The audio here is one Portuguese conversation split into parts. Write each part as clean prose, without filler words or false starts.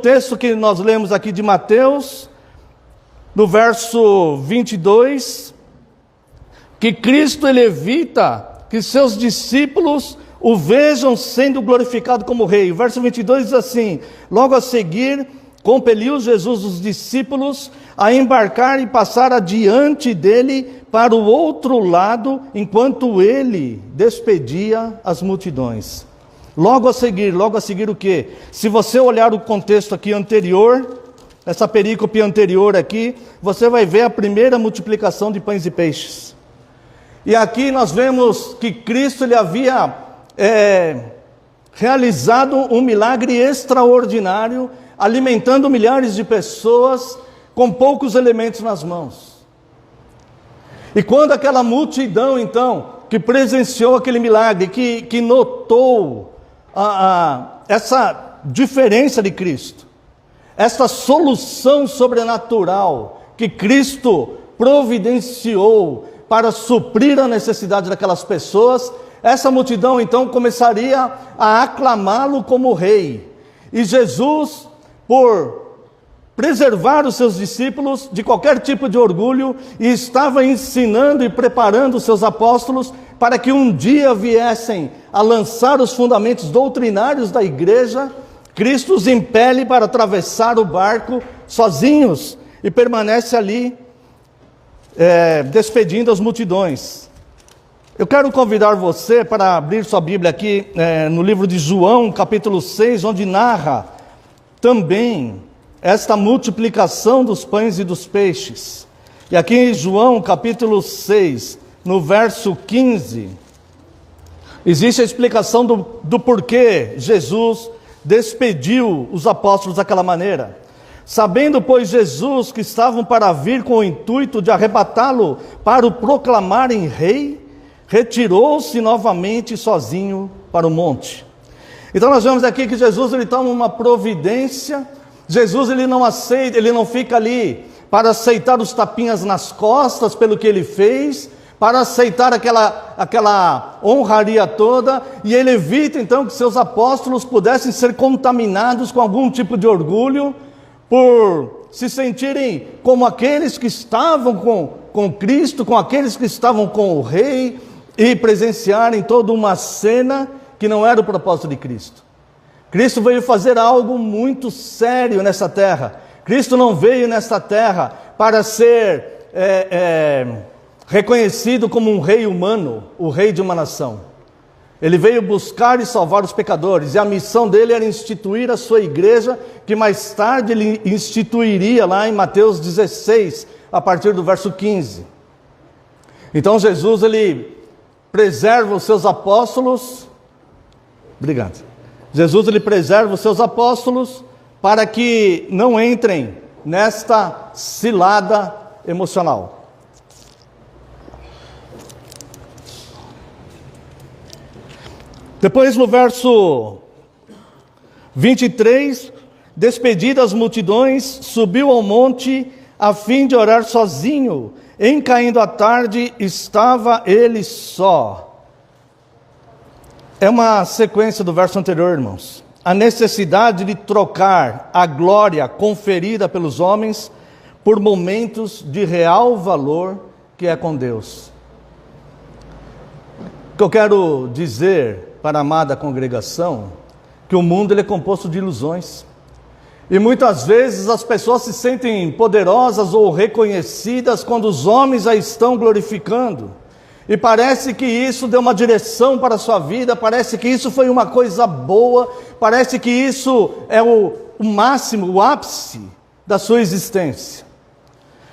texto que nós lemos aqui de Mateus, no verso 22, que Cristo ele evita que seus discípulos o vejam sendo glorificado como rei. O verso 22 diz assim: logo a seguir, compeliu Jesus os discípulos a embarcar e passar adiante dele para o outro lado, enquanto ele despedia as multidões. Logo a seguir o quê? Se você olhar o contexto aqui anterior, essa perícope anterior aqui, você vai ver a primeira multiplicação de pães e peixes. E aqui nós vemos que Cristo ele havia realizado um milagre extraordinário, alimentando milhares de pessoas com poucos elementos nas mãos. E quando aquela multidão, então, que presenciou aquele milagre, que notou essa diferença de Cristo, essa solução sobrenatural que Cristo providenciou para suprir a necessidade daquelas pessoas, essa multidão então começaria a aclamá-lo como rei. E Jesus, por preservar os seus discípulos de qualquer tipo de orgulho, e estava ensinando e preparando os seus apóstolos para que um dia viessem a lançar os fundamentos doutrinários da igreja. Cristo os impele para atravessar o barco sozinhos e permanece ali despedindo as multidões. Eu quero convidar você para abrir sua Bíblia aqui no livro de João, capítulo 6, onde narra também esta multiplicação dos pães e dos peixes. E aqui em João, capítulo 6, no verso 15, existe a explicação do porquê Jesus despediu os apóstolos daquela maneira. Sabendo, pois, Jesus que estavam para vir com o intuito de arrebatá-lo para o proclamarem rei, retirou-se novamente sozinho para o monte. Então nós vemos aqui que Jesus ele toma uma providência. Jesus ele não aceita, ele não fica ali para aceitar os tapinhas nas costas pelo que ele fez, para aceitar aquela honraria toda, e ele evita então que seus apóstolos pudessem ser contaminados com algum tipo de orgulho, por se sentirem como aqueles que estavam com Cristo, com aqueles que estavam com o rei, e presenciarem toda uma cena que não era o propósito de Cristo. Cristo veio fazer algo muito sério nessa terra. Cristo não veio nesta terra para ser reconhecido como um rei humano, o rei de uma nação. Ele veio buscar e salvar os pecadores, e a missão dele era instituir a sua igreja, que mais tarde ele instituiria lá em Mateus 16, a partir do verso 15. Então Jesus ele preserva os seus apóstolos. Obrigado. Jesus ele preserva os seus apóstolos para que não entrem nesta cilada emocional. Depois no verso 23, despedidas as multidões, subiu ao monte a fim de orar sozinho. Em caindo a tarde, estava ele só. É uma sequência do verso anterior, irmãos. A necessidade de trocar a glória conferida pelos homens por momentos de real valor que é com Deus. O que eu quero dizer para a amada congregação, que o mundo ele é composto de ilusões. E muitas vezes as pessoas se sentem poderosas ou reconhecidas quando os homens a estão glorificando. E parece que isso deu uma direção para a sua vida, parece que isso foi uma coisa boa, parece que isso é o máximo, o ápice da sua existência.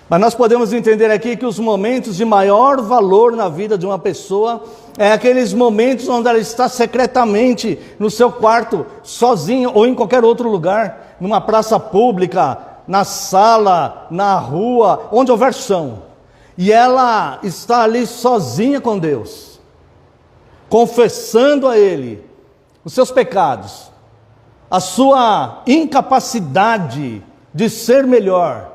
Mas nós podemos entender aqui que os momentos de maior valor na vida de uma pessoa é aqueles momentos onde ela está secretamente no seu quarto, sozinha ou em qualquer outro lugar, numa praça pública, na sala, na rua, onde houver chão. E ela está ali sozinha com Deus, confessando a Ele os seus pecados, a sua incapacidade de ser melhor,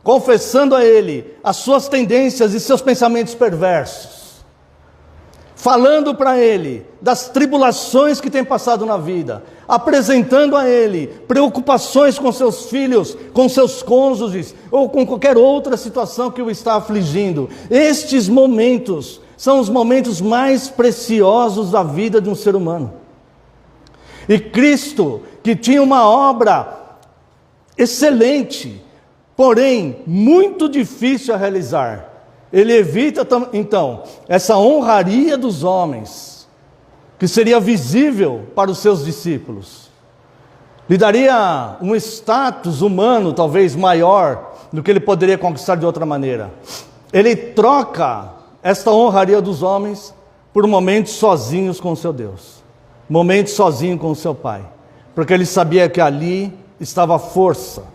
confessando a Ele as suas tendências e seus pensamentos perversos, falando para ele das tribulações que tem passado na vida, apresentando a ele preocupações com seus filhos, com seus cônjuges, ou com qualquer outra situação que o está afligindo. Estes momentos são os momentos mais preciosos da vida de um ser humano. E Cristo, que tinha uma obra excelente, porém muito difícil a realizar, ele evita então essa honraria dos homens, que seria visível para os seus discípulos, lhe daria um status humano talvez maior do que ele poderia conquistar de outra maneira. Ele troca esta honraria dos homens por momentos sozinhos com o seu Deus, momentos sozinho com o seu Pai, porque ele sabia que ali estava a força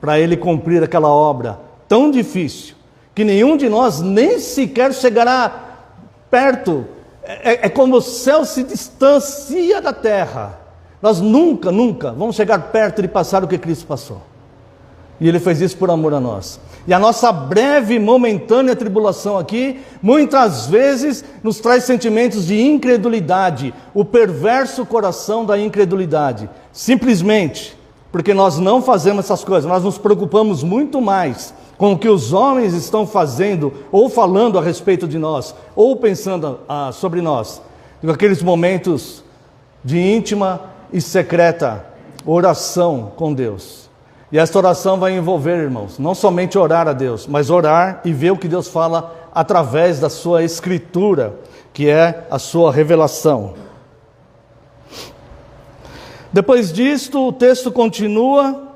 para ele cumprir aquela obra tão difícil, que nenhum de nós nem sequer chegará perto. É como o céu se distancia da terra. Nós nunca vamos chegar perto de passar o que Cristo passou. E Ele fez isso por amor a nós. E a nossa breve, momentânea tribulação aqui, muitas vezes nos traz sentimentos de incredulidade, o perverso coração da incredulidade. Simplesmente porque nós não fazemos essas coisas, nós nos preocupamos muito mais com o que os homens estão fazendo, ou falando a respeito de nós, ou pensando sobre nós, do que aqueles momentos de íntima e secreta oração com Deus. E esta oração vai envolver, irmãos, não somente orar a Deus, mas orar e ver o que Deus fala através da sua escritura, que é a sua revelação. Depois disto, o texto continua,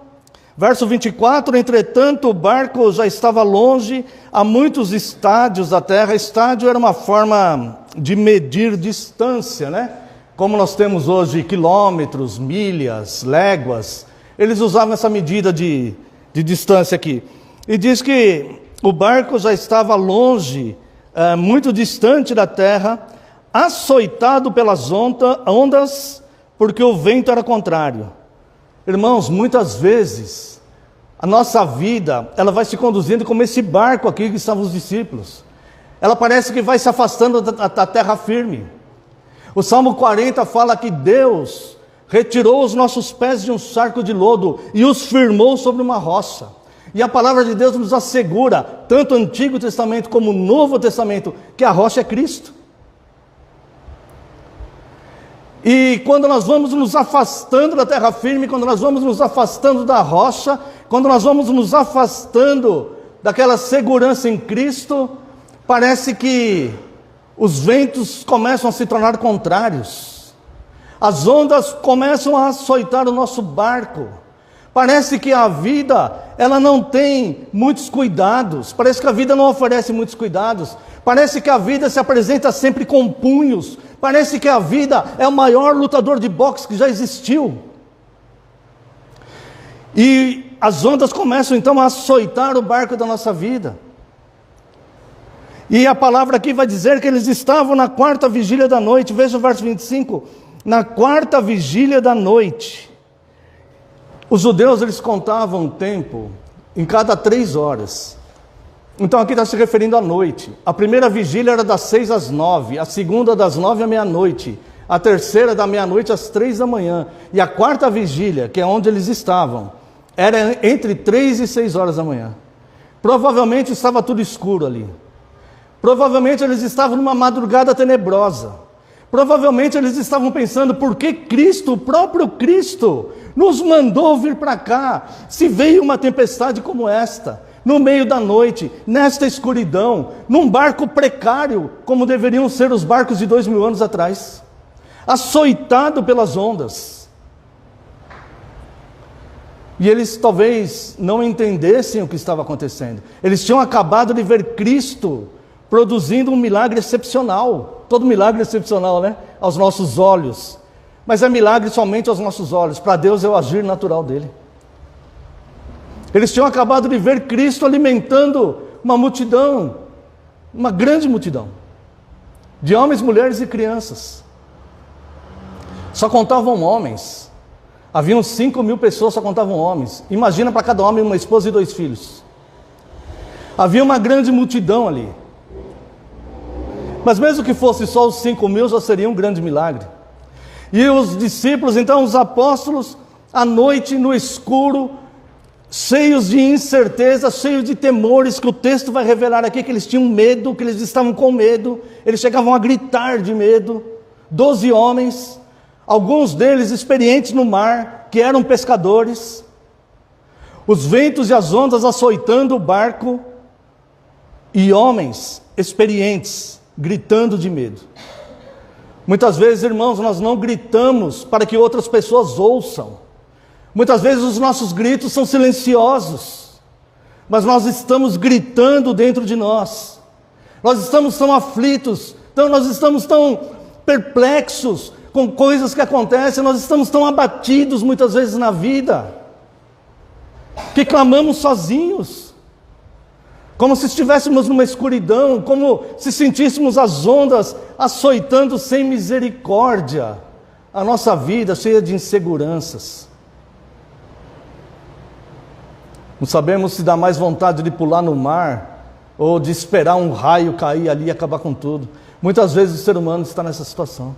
verso 24, entretanto o barco já estava longe, a muitos estádios da terra. Estádio era uma forma de medir distância, né? Como nós temos hoje quilômetros, milhas, léguas. Eles usavam essa medida de distância aqui. E diz que o barco já estava longe, muito distante da terra, açoitado pelas ondas, porque o vento era contrário. Irmãos, muitas vezes a nossa vida, ela vai se conduzindo como esse barco aqui que estavam os discípulos. Ela parece que vai se afastando da terra firme. O Salmo 40 fala que Deus retirou os nossos pés de um charco de lodo e os firmou sobre uma rocha. E a palavra de Deus nos assegura, tanto o Antigo Testamento como o Novo Testamento, que a rocha é Cristo. E quando nós vamos nos afastando da terra firme, quando nós vamos nos afastando da rocha, quando nós vamos nos afastando daquela segurança em Cristo, parece que os ventos começam a se tornar contrários. As ondas começam a açoitar o nosso barco. Parece que a vida, ela não tem muitos cuidados. Parece que a vida não oferece muitos cuidados. Parece que a vida se apresenta sempre com punhos. Parece que a vida é o maior lutador de boxe que já existiu. E as ondas começam então a açoitar o barco da nossa vida. E a palavra aqui vai dizer que eles estavam na quarta vigília da noite. Veja o verso 25. Na quarta vigília da noite. Os judeus, eles contavam o tempo em cada 3 horas. Então aqui está se referindo à noite. A primeira vigília era das 6 às 9, a segunda das 9 à meia-noite, a terceira da meia-noite às 3 da manhã. E a quarta vigília, que é onde eles estavam, era entre 3 e 6 horas da manhã. Provavelmente estava tudo escuro ali. Provavelmente eles estavam numa madrugada tenebrosa. Provavelmente eles estavam pensando, por que Cristo, o próprio Cristo, nos mandou vir para cá, se veio uma tempestade como esta, no meio da noite, nesta escuridão, num barco precário, como deveriam ser os barcos de 2000 anos atrás, açoitado pelas ondas. E eles talvez não entendessem o que estava acontecendo. Eles tinham acabado de ver Cristo produzindo um milagre excepcional. Todo milagre é excepcional, né? Aos nossos olhos. Mas é milagre somente aos nossos olhos. Para Deus é o agir natural dele. Eles tinham acabado de ver Cristo alimentando uma multidão, uma grande multidão, de homens, mulheres e crianças. Só contavam homens. Haviam 5.000 pessoas, só contavam homens. Imagina para cada homem uma esposa e 2 filhos. Havia uma grande multidão ali. Mas mesmo que fosse só os 5.000, já seria um grande milagre. E os discípulos, então os apóstolos, à noite, no escuro, cheios de incerteza, cheios de temores, que o texto vai revelar aqui, que eles tinham medo, que eles estavam com medo, eles chegavam a gritar de medo. 12 homens, alguns deles experientes no mar, que eram pescadores, os ventos e as ondas açoitando o barco, e homens experientes, gritando de medo. Muitas vezes, irmãos, nós não gritamos para que outras pessoas ouçam. Muitas vezes os nossos gritos são silenciosos, mas nós estamos gritando dentro de nós. Nós estamos tão aflitos, nós estamos tão perplexos com coisas que acontecem, nós estamos tão abatidos muitas vezes na vida, que clamamos sozinhos, como se estivéssemos numa escuridão, como se sentíssemos as ondas açoitando sem misericórdia a nossa vida cheia de inseguranças. Não sabemos se dá mais vontade de pular no mar ou de esperar um raio cair ali e acabar com tudo. Muitas vezes o ser humano está nessa situação,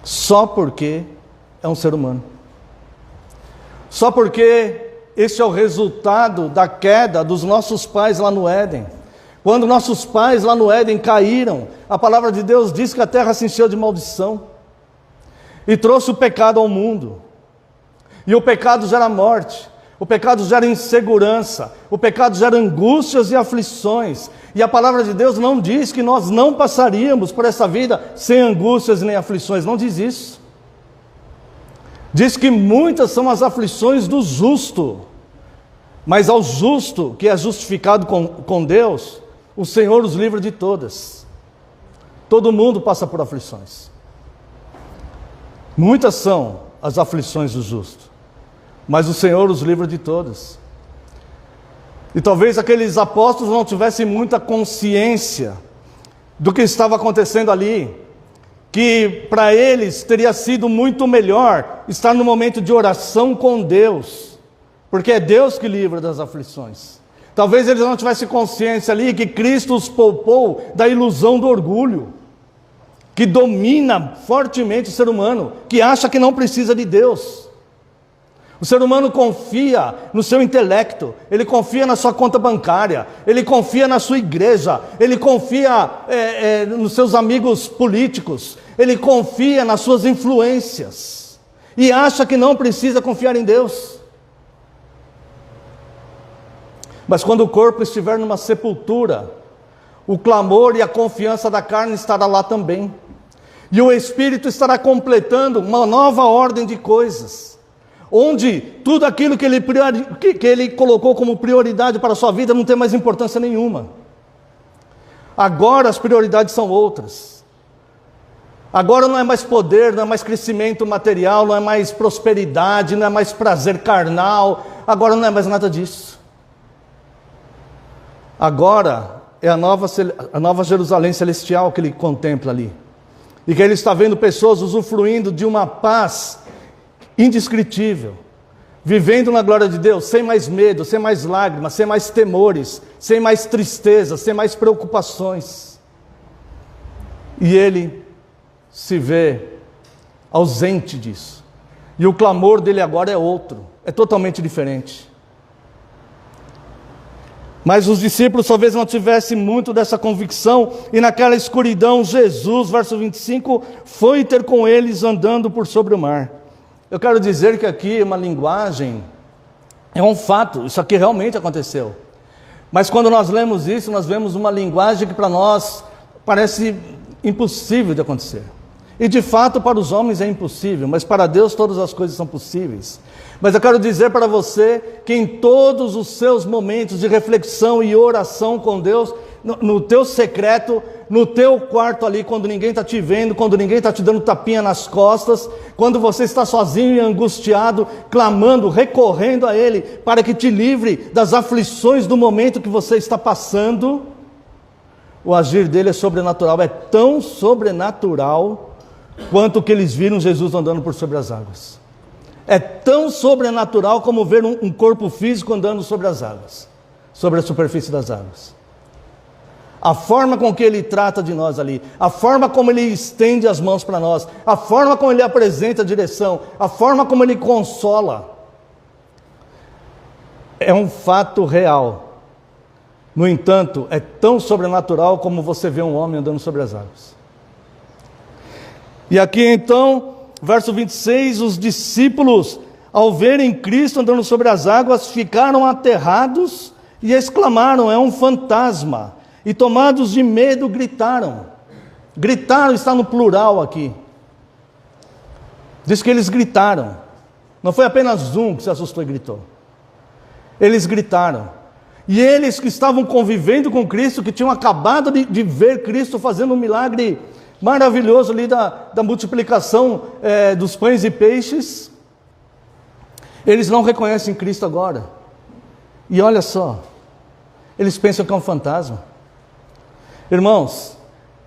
só porque é um ser humano, só porque este é o resultado da queda dos nossos pais lá no Éden. Quando nossos pais lá no Éden caíram, a palavra de Deus diz que a terra se encheu de maldição e trouxe o pecado ao mundo. E o pecado gera morte, o pecado gera insegurança, o pecado gera angústias e aflições. E a palavra de Deus não diz que nós não passaríamos por essa vida sem angústias nem aflições, não diz isso. Diz que muitas são as aflições do justo, mas ao justo, que é justificado com Deus, o Senhor os livra de todas. Todo mundo passa por aflições. Muitas são as aflições do justo, mas o Senhor os livra de todas. E talvez aqueles apóstolos não tivessem muita consciência do que estava acontecendo ali, que para eles teria sido muito melhor estar no momento de oração com Deus, porque é Deus que livra das aflições. Talvez eles não tivessem consciência ali que Cristo os poupou da ilusão do orgulho, que domina fortemente o ser humano, que acha que não precisa de Deus. O ser humano confia no seu intelecto, ele confia na sua conta bancária, ele confia na sua igreja, ele confia nos seus amigos políticos, ele confia nas suas influências, e acha que não precisa confiar em Deus. Mas quando o corpo estiver numa sepultura, o clamor e a confiança da carne estará lá também, e o Espírito estará completando uma nova ordem de coisas, onde tudo aquilo que ele colocou como prioridade para a sua vida não tem mais importância nenhuma. Agora as prioridades são outras. Agora não é mais poder, não é mais crescimento material, não é mais prosperidade, não é mais prazer carnal, agora não é mais nada disso. Agora é a nova Jerusalém celestial que ele contempla ali, e que ele está vendo pessoas usufruindo de uma paz indescritível, vivendo na glória de Deus, sem mais medo, sem mais lágrimas, sem mais temores, sem mais tristeza, sem mais preocupações. E ele se vê ausente disso, e o clamor dele agora é outro, é totalmente diferente. Mas os discípulos talvez não tivessem muito dessa convicção, e naquela escuridão Jesus, verso 25, foi ter com eles andando por sobre o mar. Eu quero dizer que aqui uma linguagem é um fato, isso aqui realmente aconteceu. Mas quando nós lemos isso, nós vemos uma linguagem que para nós parece impossível de acontecer. E de fato para os homens é impossível, mas para Deus todas as coisas são possíveis. Mas eu quero dizer para você que em todos os seus momentos de reflexão e oração com Deus, no teu secreto, no teu quarto ali, quando ninguém está te vendo, quando ninguém está te dando tapinha nas costas, quando você está sozinho e angustiado, clamando, recorrendo a Ele, para que te livre das aflições do momento que você está passando, o agir dele é sobrenatural, é tão sobrenatural quanto que eles viram Jesus andando por sobre as águas. É tão sobrenatural como ver um corpo físico andando sobre as águas, sobre a superfície das águas. A forma com que Ele trata de nós ali, a forma como Ele estende as mãos para nós, a forma como Ele apresenta a direção, a forma como Ele consola, é um fato real. No entanto, é tão sobrenatural como você vê um homem andando sobre as águas. E aqui então, verso 26, os discípulos, ao verem Cristo andando sobre as águas, ficaram aterrados e exclamaram: é um fantasma. E tomados de medo, gritaram. Gritaram está no plural aqui. Diz que eles gritaram. Não foi apenas um que se assustou e gritou. Eles gritaram. E eles que estavam convivendo com Cristo, que tinham acabado de ver Cristo fazendo um milagre maravilhoso ali da multiplicação dos pães e peixes, eles não reconhecem Cristo agora. E olha só, eles pensam que é um fantasma. Irmãos,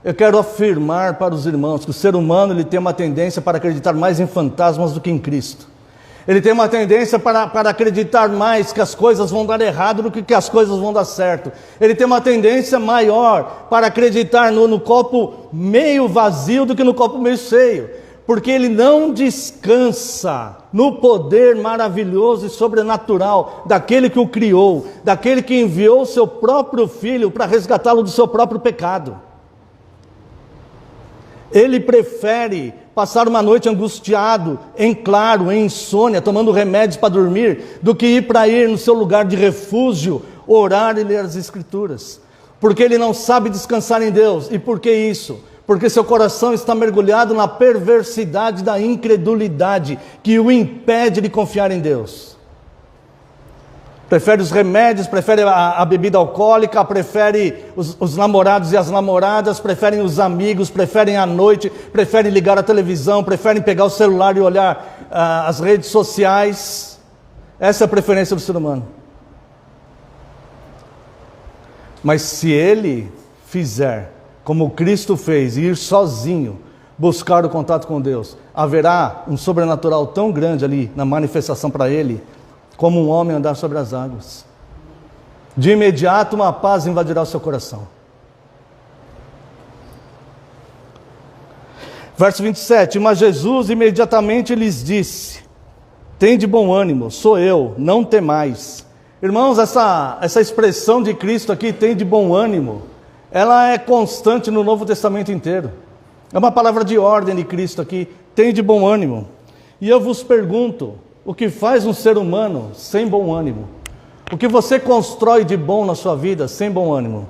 eu quero afirmar para os irmãos que o ser humano ele tem uma tendência para acreditar mais em fantasmas do que em Cristo. Ele tem uma tendência para acreditar mais que as coisas vão dar errado do que as coisas vão dar certo. Ele tem uma tendência maior para acreditar no copo meio vazio do que no copo meio cheio. Porque ele não descansa no poder maravilhoso e sobrenatural daquele que o criou, daquele que enviou o seu próprio filho para resgatá-lo do seu próprio pecado. Ele prefere passar uma noite angustiado, em claro, em insônia, tomando remédios para dormir, do que ir no seu lugar de refúgio, orar e ler as Escrituras. Porque ele não sabe descansar em Deus. E por que isso? Porque seu coração está mergulhado na perversidade da incredulidade, que o impede de confiar em Deus. Prefere os remédios, prefere a bebida alcoólica, prefere os namorados e as namoradas, preferem os amigos, preferem a noite, preferem ligar a televisão, preferem pegar o celular e olhar as redes sociais. Essa é a preferência do ser humano. Mas se ele fizer como Cristo fez, e ir sozinho, buscar o contato com Deus, haverá um sobrenatural tão grande ali na manifestação para ele, como um homem andar sobre as águas. De imediato uma paz invadirá o seu coração. Verso 27, mas Jesus imediatamente lhes disse: tende bom ânimo, sou eu, não temais. Irmãos, essa expressão de Cristo aqui, tende bom ânimo, ela é constante no Novo Testamento inteiro. É uma palavra de ordem de Cristo aqui, tende bom ânimo. E eu vos pergunto, o que faz um ser humano sem bom ânimo? O que você constrói de bom na sua vida sem bom ânimo?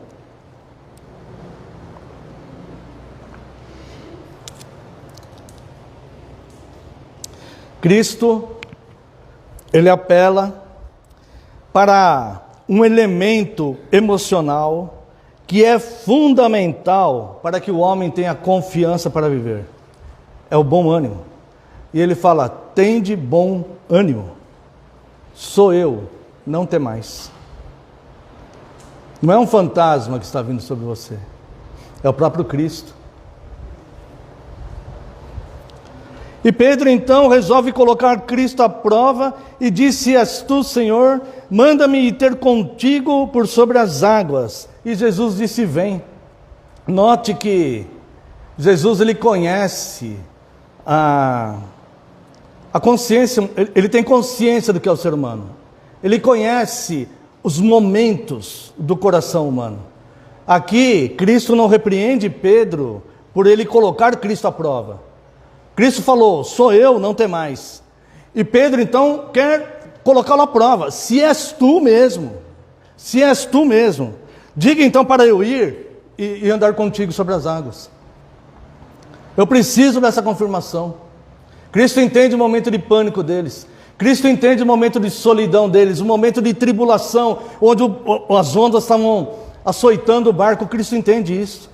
Cristo, ele apela para um elemento emocional que é fundamental para que o homem tenha confiança para viver. É o bom ânimo. E ele fala: tende bom ânimo, sou eu, não temais. Não é um fantasma que está vindo sobre você, é o próprio Cristo. E Pedro então resolve colocar Cristo à prova e disse: és tu, Senhor, manda-me ir ter contigo por sobre as águas. E Jesus disse: vem. Note que Jesus ele conhece a consciência, ele tem consciência do que é o ser humano. Ele conhece os momentos do coração humano. Aqui, Cristo não repreende Pedro por ele colocar Cristo à prova. Cristo falou: sou eu, não temais. E Pedro então quer colocá-lo à prova: se és tu mesmo, se és tu mesmo, diga então para eu ir e andar contigo sobre as águas. Eu preciso dessa confirmação. Cristo entende o momento de pânico deles. Cristo entende o momento de solidão deles, o momento de tribulação, onde as ondas estavam açoitando o barco. Cristo entende isso.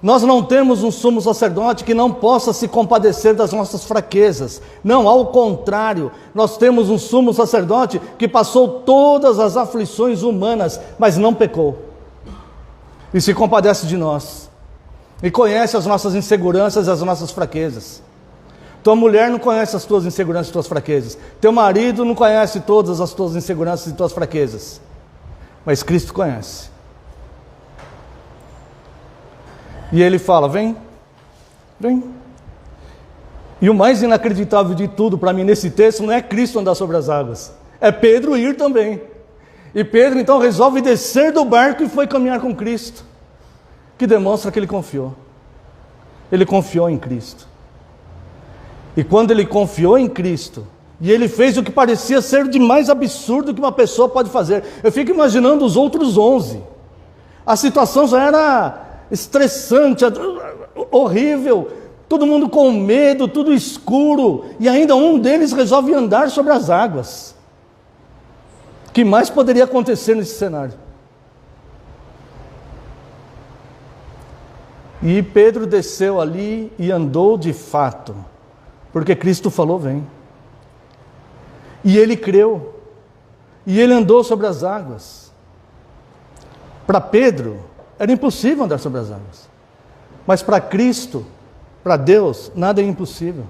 Nós não temos um sumo sacerdote que não possa se compadecer das nossas fraquezas. Não, ao contrário, nós temos um sumo sacerdote que passou todas as aflições humanas, mas não pecou. E se compadece de nós. E conhece as nossas inseguranças e as nossas fraquezas. Tua mulher não conhece as tuas inseguranças e tuas fraquezas. Teu marido não conhece todas as tuas inseguranças e tuas fraquezas. Mas Cristo conhece. E ele fala: vem, vem. E o mais inacreditável de tudo para mim nesse texto não é Cristo andar sobre as águas, é Pedro ir também. E Pedro então resolve descer do barco e foi caminhar com Cristo, que demonstra que ele confiou. Ele confiou em Cristo. E quando ele confiou em Cristo, e ele fez o que parecia ser de mais absurdo que uma pessoa pode fazer. Eu fico imaginando os outros 11. A situação já era estressante, horrível, todo mundo com medo, tudo escuro, e ainda um deles resolve andar sobre as águas. O que mais poderia acontecer nesse cenário? E Pedro desceu ali e andou de fato, porque Cristo falou: vem. E ele creu, e ele andou sobre as águas. Para Pedro, era impossível andar sobre as águas. Mas para Cristo, para Deus, nada é impossível.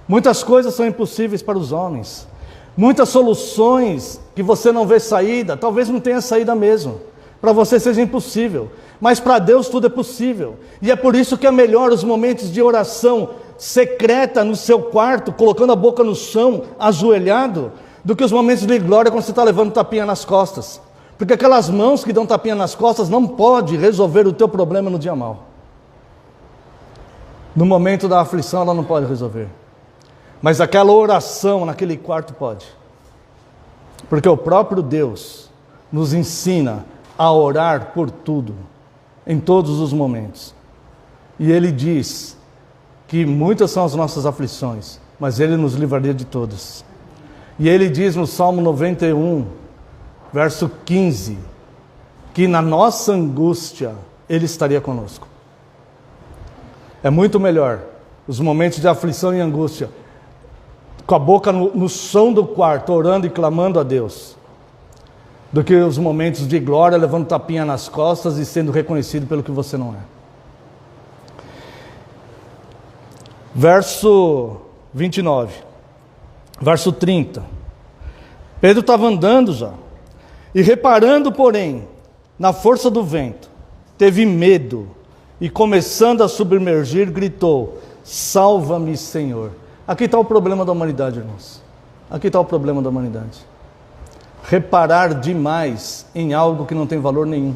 Muitas coisas são impossíveis para os homens. Muitas soluções que você não vê saída, talvez não tenha saída mesmo. Para você seja impossível. Mas para Deus tudo é possível. E é por isso que é melhor os momentos de oração secreta no seu quarto, colocando a boca no chão, ajoelhado, do que os momentos de glória quando você está levando tapinha nas costas. Porque aquelas mãos que dão tapinha nas costas não pode resolver o teu problema no dia mau. No momento da aflição ela não pode resolver. Mas aquela oração naquele quarto pode. Porque o próprio Deus nos ensina a orar por tudo, em todos os momentos. E Ele diz que muitas são as nossas aflições, mas Ele nos livraria de todas. E Ele diz no Salmo 91, verso 15, que na nossa angústia Ele estaria conosco. É muito melhor os momentos de aflição e angústia, com a boca no chão do quarto, orando e clamando a Deus, do que os momentos de glória, levando tapinha nas costas e sendo reconhecido pelo que você não é. Verso 29, verso 30. Pedro estava andando já, e reparando, porém, na força do vento, teve medo, e começando a submergir, gritou: salva-me, Senhor. Aqui está o problema da humanidade, irmãos. Aqui está o problema da humanidade. Reparar demais em algo que não tem valor nenhum.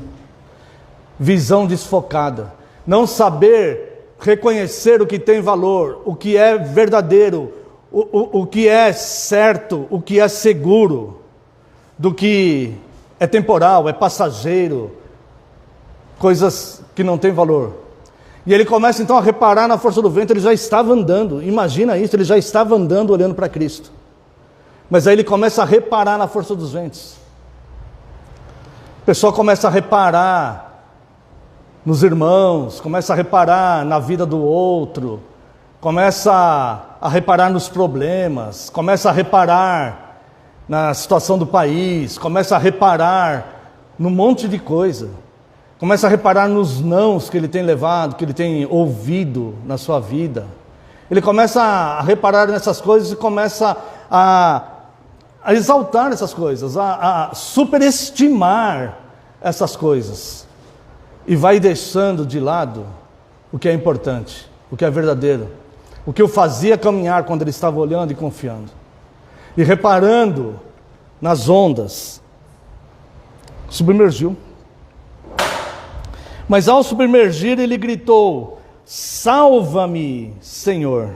Visão desfocada. Não saber reconhecer o que tem valor, o que é verdadeiro, o que é certo, o que é seguro, do que é temporal, é passageiro, coisas que não têm valor. E ele começa então a reparar na força do vento. Ele já estava andando, imagina isso, ele já estava andando olhando para Cristo. Mas aí ele começa a reparar na força dos ventos. O pessoal começa a reparar nos irmãos, começa a reparar na vida do outro, começa a reparar nos problemas, começa a reparar na situação do país, começa a reparar num monte de coisa. Começa a reparar nos nãos que ele tem levado, que ele tem ouvido na sua vida. Ele começa a reparar nessas coisas e começa a exaltar essas coisas, a superestimar essas coisas. E vai deixando de lado o que é importante, o que é verdadeiro, o que o fazia caminhar quando ele estava olhando e confiando. E reparando nas ondas, submergiu. Mas ao submergir, ele gritou: salva-me, Senhor.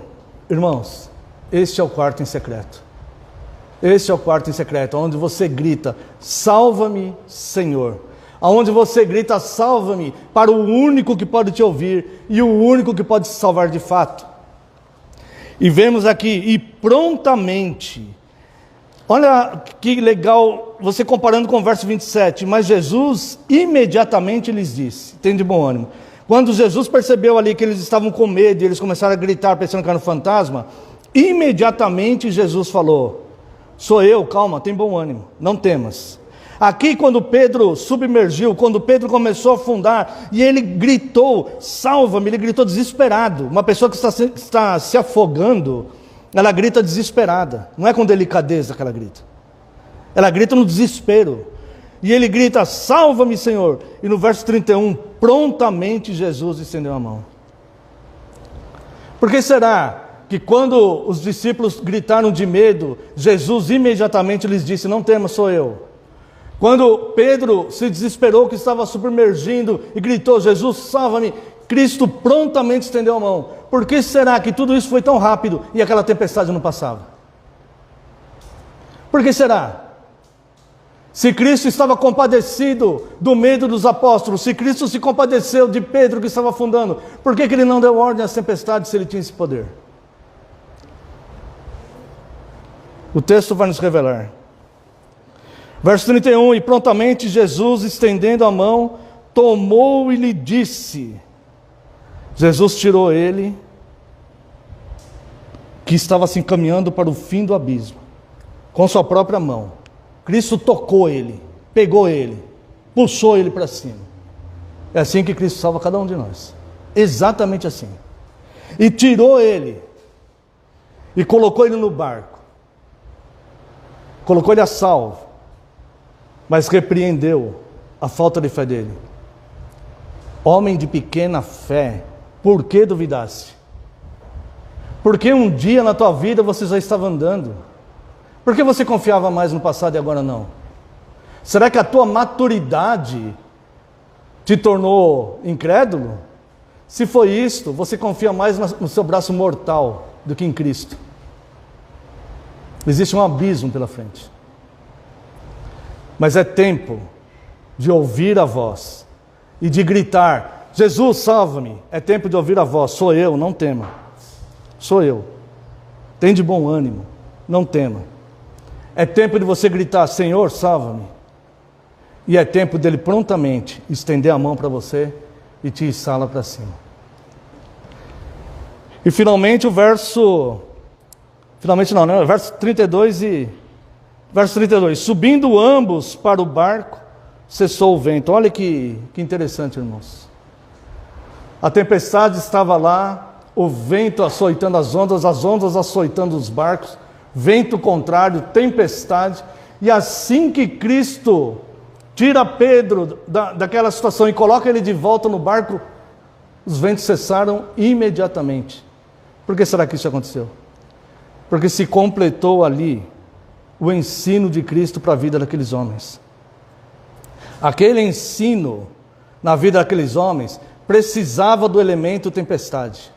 Irmãos, este é o quarto em secreto. Este é o quarto em secreto, onde você grita: salva-me, Senhor. Onde você grita: salva-me, para o único que pode te ouvir e o único que pode se salvar de fato. E vemos aqui: e prontamente. Olha que legal, você comparando com o verso 27, mas Jesus imediatamente lhes disse, tem de bom ânimo. Quando Jesus percebeu ali que eles estavam com medo e eles começaram a gritar pensando que era um fantasma, imediatamente Jesus falou: sou eu, calma, tem bom ânimo, não temas. Aqui quando Pedro submergiu, quando Pedro começou a afundar e ele gritou: salva-me, ele gritou desesperado. Uma pessoa que está se afogando, ela grita desesperada, não é com delicadeza que ela grita. Ela grita no desespero. E ele grita: salva-me, Senhor. E no verso 31, prontamente Jesus estendeu a mão. Por que será que quando os discípulos gritaram de medo, Jesus imediatamente lhes disse: não temas, sou eu? Quando Pedro se desesperou que estava submergindo e gritou: Jesus, salva-me, Cristo prontamente estendeu a mão. Por que será que tudo isso foi tão rápido e aquela tempestade não passava? Por que será? Se Cristo estava compadecido do medo dos apóstolos, se Cristo se compadeceu de Pedro que estava afundando, por que ele não deu ordem às tempestades se ele tinha esse poder? O texto vai nos revelar. Verso 31, e prontamente Jesus, estendendo a mão, tomou e lhe disse. Jesus tirou ele, que estava se encaminhando para o fim do abismo, com sua própria mão. Cristo tocou ele, pegou ele, puxou ele para cima. É assim que Cristo salva cada um de nós. Exatamente assim. E tirou ele, e colocou ele no barco. Colocou ele a salvo, mas repreendeu a falta de fé dele. Homem de pequena fé, por que duvidaste? Porque um dia na tua vida você já estava andando. Por que você confiava mais no passado e agora não? Será que a tua maturidade te tornou incrédulo? Se foi isto, você confia mais no seu braço mortal do que em Cristo. Existe um abismo pela frente. Mas é tempo de ouvir a voz e de gritar: Jesus, salva-me. É tempo de ouvir a voz: sou eu, não tema. Sou eu. Tem de bom ânimo, não tema. É tempo de você gritar: Senhor, salva-me. E é tempo dele prontamente estender a mão para você e te içá-la para cima. E finalmente o verso... Verso 32 e... Verso 32. Subindo ambos para o barco, cessou o vento. Olha que interessante, irmãos. A tempestade estava lá, o vento açoitando as ondas açoitando os barcos, vento contrário, tempestade. E assim que Cristo tira Pedro daquela situação e coloca ele de volta no barco, os ventos cessaram imediatamente. Por que será que isso aconteceu? Porque se completou ali o ensino de Cristo para a vida daqueles homens. Aquele ensino na vida daqueles homens precisava do elemento tempestade.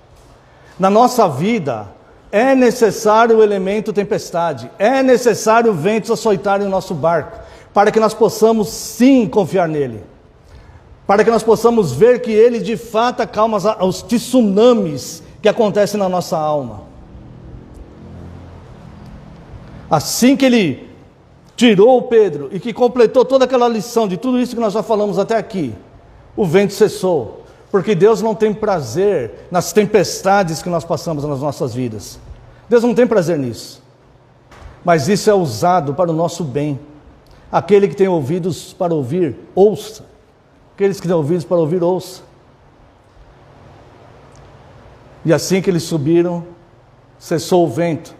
Na nossa vida é necessário o elemento tempestade, é necessário ventos açoitarem o nosso barco, para que nós possamos sim confiar nele, para que nós possamos ver que ele de fato acalma os tsunamis que acontecem na nossa alma. Assim que ele tirou Pedro e que completou toda aquela lição de tudo isso que nós já falamos até aqui, o vento cessou, porque Deus não tem prazer nas tempestades que nós passamos nas nossas vidas. Deus não tem prazer nisso, mas isso é usado para o nosso bem. Aquele que tem ouvidos para ouvir, ouça. Aqueles que têm ouvidos para ouvir, ouça. E assim que eles subiram, cessou o vento,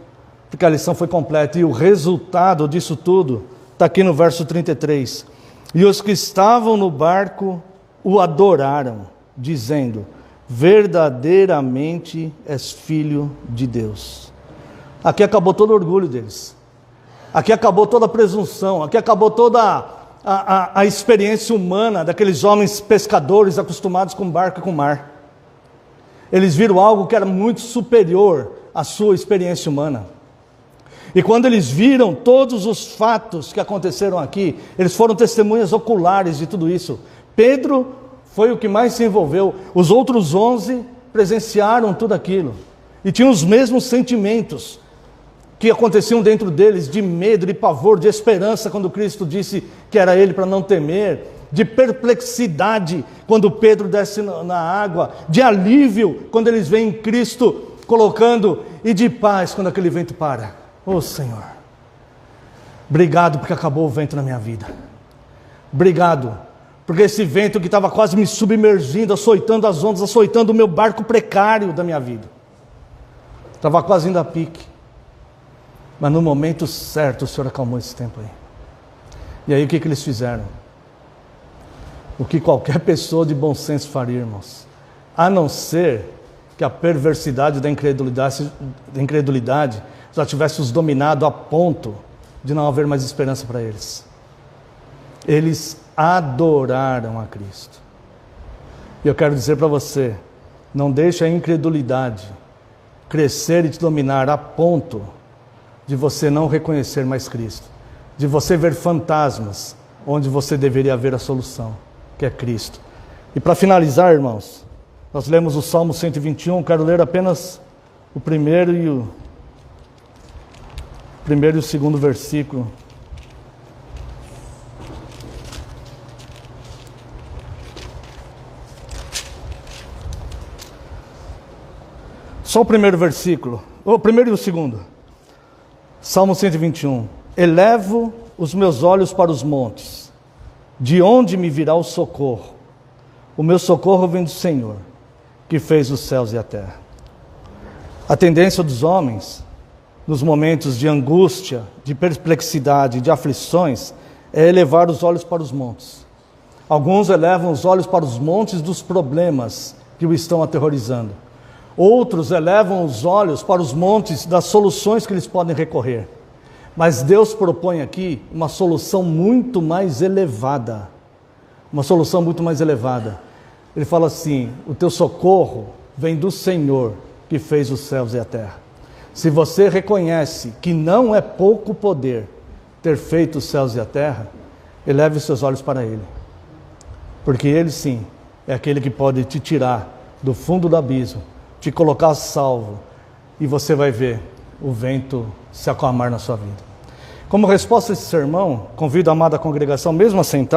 porque a lição foi completa. E o resultado disso tudo está aqui no verso 33. E os que estavam no barco o adoraram, dizendo: verdadeiramente és filho de Deus. Aqui acabou todo o orgulho deles. Aqui acabou toda a presunção. Aqui acabou toda a experiência humana daqueles homens pescadores acostumados com barco e com mar. Eles viram algo que era muito superior à sua experiência humana. E quando eles viram todos os fatos que aconteceram aqui, eles foram testemunhas oculares de tudo isso. Pedro foi o que mais se envolveu. Os outros 11 presenciaram tudo aquilo. E tinham os mesmos sentimentos que aconteciam dentro deles, de medo, de pavor, de esperança, quando Cristo disse que era Ele para não temer, de perplexidade, quando Pedro desce na água, de alívio, quando eles veem Cristo colocando, e de paz, quando aquele vento para. Oh Senhor, obrigado porque acabou o vento na minha vida. Obrigado, porque esse vento que estava quase me submergindo, açoitando as ondas, açoitando o meu barco precário da minha vida, estava quase indo a pique. Mas no momento certo o Senhor acalmou esse tempo aí. E aí o que eles fizeram? o que qualquer pessoa de bom senso faria, irmãos. A não ser que a perversidade da incredulidade já tivesse os dominado a ponto de não haver mais esperança para eles. Eles adoraram a Cristo. E eu quero dizer para você, não deixe a incredulidade crescer e te dominar a ponto de você não reconhecer mais Cristo, de você ver fantasmas onde você deveria ver a solução, que é Cristo. E para finalizar, irmãos, nós lemos o Salmo 121, quero ler apenas o primeiro e o segundo versículo. Só o primeiro versículo, o primeiro e o segundo. Salmo 121. Elevo os meus olhos para os montes, de onde me virá o socorro? O meu socorro vem do Senhor, que fez os céus e a terra. A tendência dos homens, nos momentos de angústia, de perplexidade, de aflições, é elevar os olhos para os montes. Alguns elevam os olhos para os montes dos problemas que o estão aterrorizando. Outros elevam os olhos para os montes das soluções que eles podem recorrer. Mas Deus propõe aqui uma solução muito mais elevada. Uma solução muito mais elevada. Ele fala assim, o teu socorro vem do Senhor que fez os céus e a terra. Se você reconhece que não é pouco poder ter feito os céus e a terra, eleve os seus olhos para Ele. Porque Ele sim é aquele que pode te tirar do fundo do abismo, te colocar salvo, e você vai ver o vento se acalmar na sua vida. Como resposta a esse sermão, convido a amada congregação, mesmo a sentar,